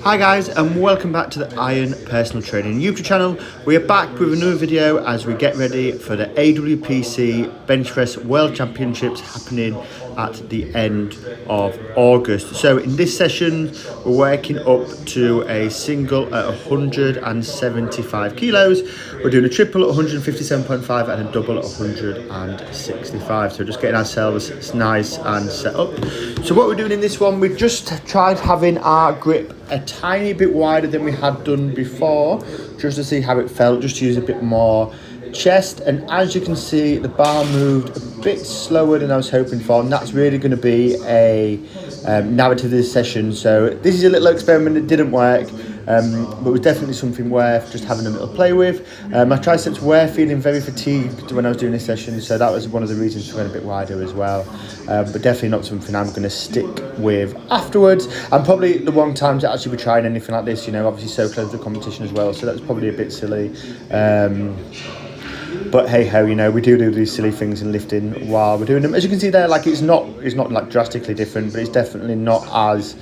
Hi guys, and welcome back to the Iron Personal Training YouTube channel. We are back with another video as we get ready for the AWPC Bench Press World Championships happening at the end of August. So in this session, we're working up to a single at 175 kilos. We're doing a triple at 157.5 and a double at 165. So just getting ourselves nice and set up. So what we're doing in this one, we just tried having our grip a tiny bit wider than we had done before, just to see how it felt, just to use a bit more chest. And as you can see, the bar moved a bit slower than I was hoping for, and that's really going to be a narrative of this session. So this is a little experiment that didn't work, but it was definitely something worth just having a little play with. My triceps were feeling very fatigued when I was doing this session, so that was one of the reasons for going a bit wider as well. But definitely not something I'm going to stick with afterwards. And probably the wrong time to actually be trying anything like this, you know, obviously so close to the competition as well, so that's probably a bit silly. But hey ho, you know, we do these silly things in lifting while we're doing them. As you can see there, like it's not like drastically different, but it's definitely not as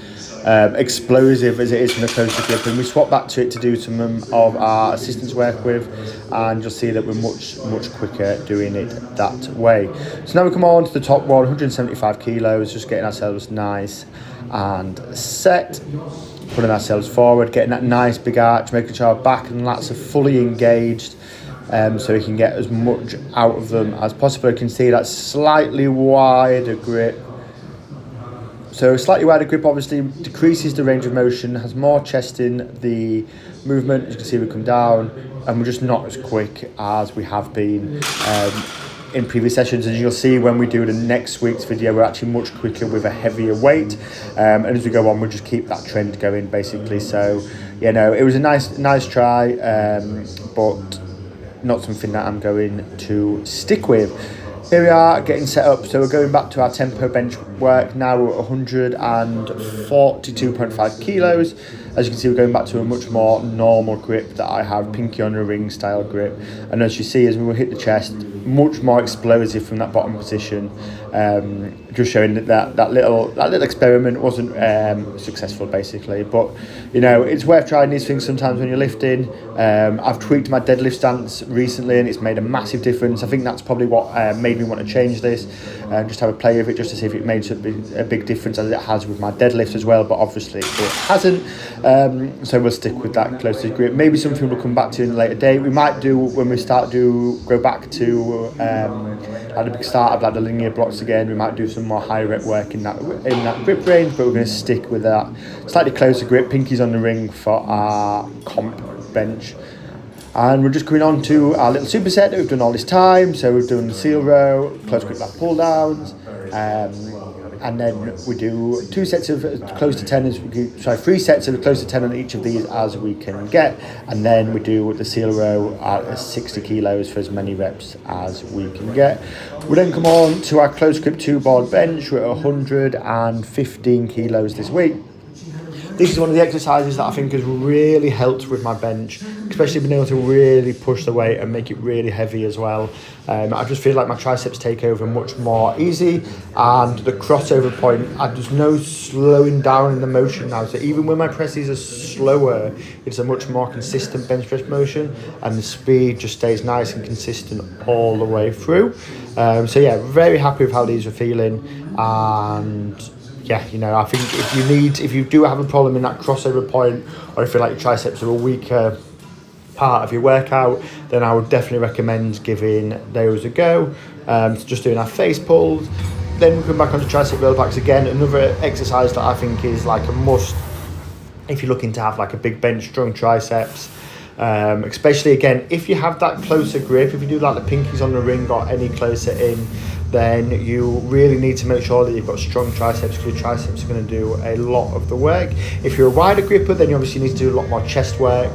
explosive as it is from the closer grip. And we swap back to it to do some of our assistance work with, and you'll see that we're much quicker doing it that way. So now we come on to the top one, 175 kilos, just getting ourselves nice and set, putting ourselves forward, getting that nice big arch, making sure our back and lats are fully engaged. So we can get as much out of them as possible. You can see that slightly wider grip. So a slightly wider grip obviously decreases the range of motion, has more chest in the movement. As you can see, we come down and we're just not as quick as we have been in previous sessions. As you'll see when we do the next week's video, we're actually much quicker with a heavier weight. And as we go on, we'll just keep that trend going basically. So, you know, it was a nice try, but not something that I'm going to stick with. Here we are getting set up, so we're going back to our tempo bench work now. We're at 142.5 kilos. As you can see, we're going back to a much more normal grip that I have, pinky on a ring style grip. And as you see, as we will hit the chest, much more explosive from that bottom position. Just showing that little experiment wasn't successful basically. But you know, it's worth trying these things sometimes when you're lifting. I've tweaked my deadlift stance recently and it's made a massive difference. I think that's probably what made me want to change this and just have a play with it, just to see if it made a big difference, as it has with my deadlift as well, but obviously it hasn't. So we'll stick with that closer grip. Maybe something we'll come back to in a later date. We might do, when we go back to at the big start of like the linear blocks again, we might do some more high rep work in that grip range, but we're going to stick with that slightly closer grip, pinkies on the ring for our comp bench. And we're just coming on to our little superset that we've done all this time. So we've done the seal row, close grip lat pull downs, and then we do 2 sets of close to 10, 3 sets of close to 10 on each of these as we can get. And then we do the seal row at 60 kilos for as many reps as we can get. We then come on to our close grip 2 board bench. We're at 115 kilos this week. This is one of the exercises that I think has really helped with my bench, especially being able to really push the weight and make it really heavy as well. I just feel like my triceps take over much more easy, and the crossover point, there's no slowing down in the motion now. So even when my presses are slower, it's a much more consistent bench press motion, and the speed just stays nice and consistent all the way through. So yeah, very happy with how these are feeling. And yeah, you know, I think if you do have a problem in that crossover point, or if you feel like your triceps are a weaker part of your workout, then I would definitely recommend giving those a go. So just doing our face pulls. Then we come back onto tricep rollbacks again, another exercise that I think is like a must if you're looking to have like a big bench, strong triceps. Especially again, if you have that closer grip, if you do like the pinkies on the ring or any closer in, then you really need to make sure that you've got strong triceps, because your triceps are going to do a lot of the work. If you're a wider gripper, then you obviously need to do a lot more chest work,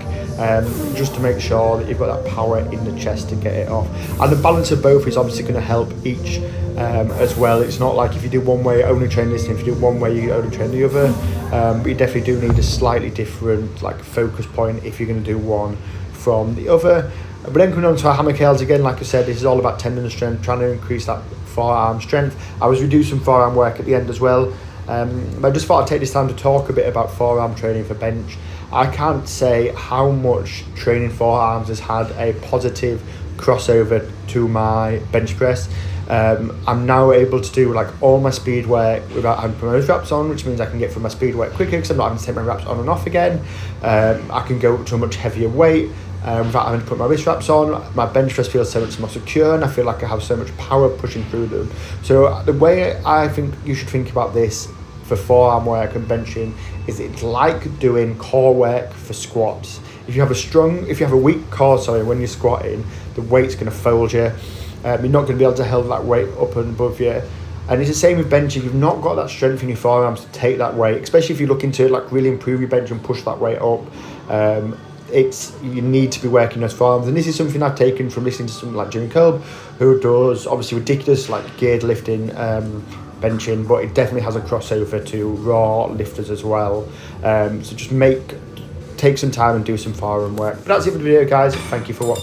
just to make sure that you've got that power in the chest to get it off. And the balance of both is obviously going to help each as well. It's not like if you do one way, only train this, and if you do one way, you only train the other. But you definitely do need a slightly different like focus point if you're going to do one from the other. But then coming on to our hammer curls again, like I said, this is all about tendon strength, trying to increase that forearm strength. I was reducing forearm work at the end as well. But I just thought I'd take this time to talk a bit about forearm training for bench. I can't say how much training forearms has had a positive crossover to my bench press. I'm now able to do like all my speed work without having to put my wrist wraps on, which means I can get through my speed work quicker because I'm not having to take my wraps on and off again. I can go up to a much heavier weight without having to put my wrist wraps on. My bench press feels so much more secure, and I feel like I have so much power pushing through them. So the way I think you should think about this for forearm work and benching is it's like doing core work for squats. If you have a weak core, when you're squatting, the weight's going to fold you. You're not going to be able to hold that weight up and above you. And it's the same with benching. You've not got that strength in your forearms to take that weight, especially if you're looking to like really improve your bench and push that weight up. You need to be working those forearms, and this is something I've taken from listening to someone like Jimmy Kolb, who does obviously ridiculous like geared lifting, benching, but it definitely has a crossover to raw lifters as well. So just take some time and do some forearm work. But that's it for the video, guys. Thank you for watching.